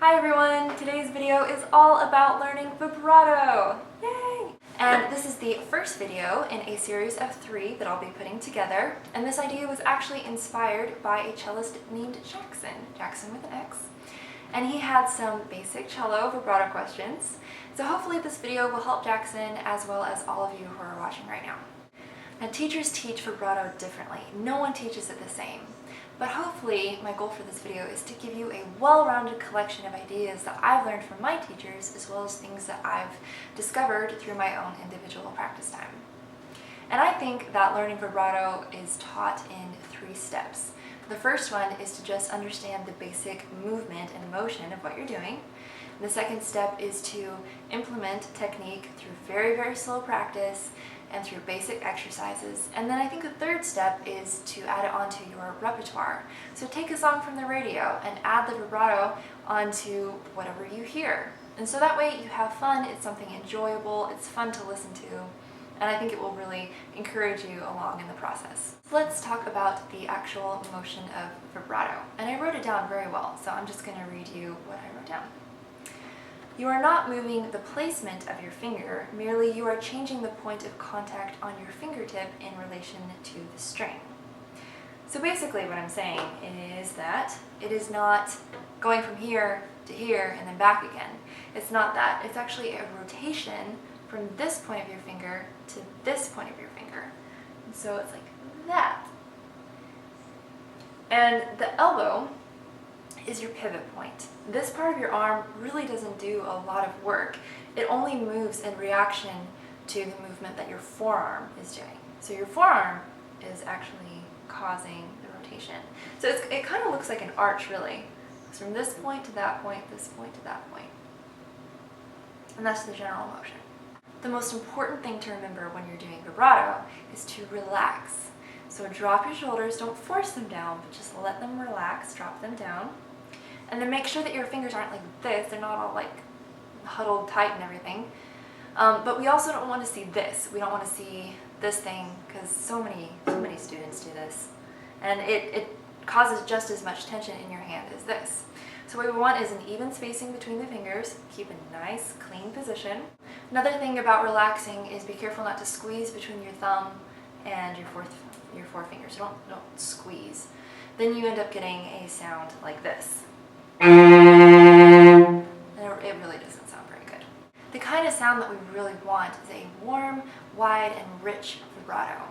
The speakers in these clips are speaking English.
Hi everyone! Today's video is all about learning vibrato! Yay! And this is the first video in a series of 3 that I'll be putting together. And this idea was actually inspired by a cellist named Jackson with an X. And he had some basic cello vibrato questions. So hopefully this video will help Jackson as well as all of you who are watching right now. Now teachers teach vibrato differently. No one teaches it the same. But hopefully, my goal for this video is to give you a well-rounded collection of ideas that I've learned from my teachers, as well as things that I've discovered through my own individual practice time. And I think that learning vibrato is taught in 3 steps. The first one is to just understand the basic movement and motion of what you're doing. The second step is to implement technique through very, very slow practice and through basic exercises. And then I think the third step is to add it onto your repertoire. So take a song from the radio and add the vibrato onto whatever you hear. And so that way you have fun, it's something enjoyable, it's fun to listen to, and I think it will really encourage you along in the process. So let's talk about the actual motion of vibrato. And I wrote it down very well, so I'm just going to read you what I wrote down. You are not moving the placement of your finger, merely you are changing the point of contact on your fingertip in relation to the string. So basically what I'm saying is that it is not going from here to here and then back again. It's not that. It's actually a rotation from this point of your finger to this point of your finger. And so it's like that. And the elbow is your pivot point. This part of your arm really doesn't do a lot of work. It only moves in reaction to the movement that your forearm is doing. So your forearm is actually causing the rotation. So it kind of looks like an arch really. It's from this point to that point, this point to that point. And that's the general motion. The most important thing to remember when you're doing vibrato is to relax. So drop your shoulders, don't force them down, but just let them relax, drop them down. And then make sure that your fingers aren't like this, they're not all like huddled tight and everything. But we also don't want to see this. We don't want to see this thing because so many students do this. And it causes just as much tension in your hand as this. So what we want is an even spacing between the fingers, keep a nice clean position. Another thing about relaxing is be careful not to squeeze between your thumb and your forefinger. So don't squeeze. Then you end up getting a sound like this. And it really doesn't sound very good. The kind of sound that we really want is a warm, wide, and rich vibrato.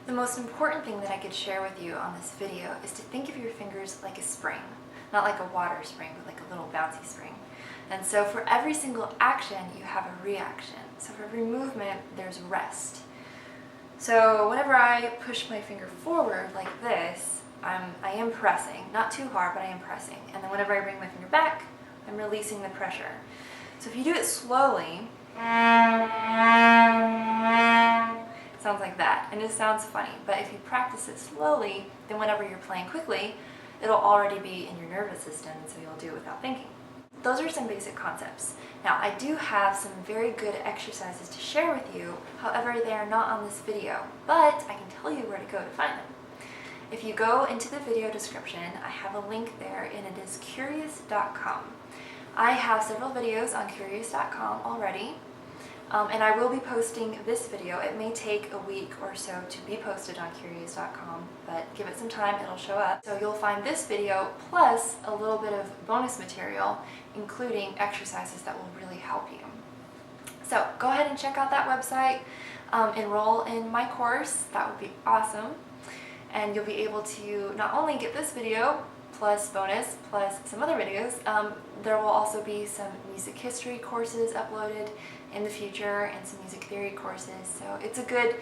The most important thing that I could share with you on this video is to think of your fingers like a spring. Not like a water spring, but like a little bouncy spring. And so for every single action, you have a reaction. So for every movement, there's rest. So whenever I push my finger forward like this, I am pressing. Not too hard, but I am pressing. And then whenever I bring my finger back, I'm releasing the pressure. So if you do it slowly, it sounds like that. And it sounds funny. But if you practice it slowly, then whenever you're playing quickly, it'll already be in your nervous system, so you'll do it without thinking. Those are some basic concepts. Now, I do have some very good exercises to share with you, however, they are not on this video, but I can tell you where to go to find them. If you go into the video description, I have a link there, and it is curious.com. I have several videos on curious.com already, and I will be posting this video. It may take a week or so to be posted on curious.com, but give it some time, it'll show up. So you'll find this video plus a little bit of bonus material, including exercises that will really help you. So go ahead and check out that website, enroll in my course, that would be awesome. And you'll be able to not only get this video, plus bonus, plus some other videos. There will also be some music history courses uploaded in the future and some music theory courses. So it's a good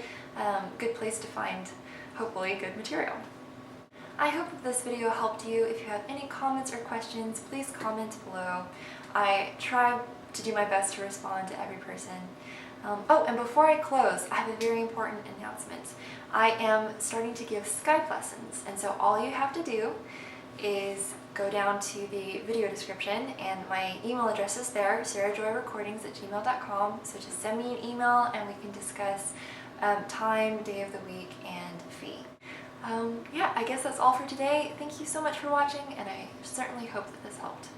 place to find, hopefully, good material. I hope that this video helped you. If you have any comments or questions, please comment below. I try to do my best to respond to every person. Oh, and before I close, I have a very important announcement. I am starting to give Skype lessons, and so all you have to do is go down to the video description, and my email address is there, sarahjoyrecordings@gmail.com. So just send me an email and we can discuss time, day of the week, and fee. Yeah, I guess that's all for today. Thank you so much for watching, and I certainly hope that this helped.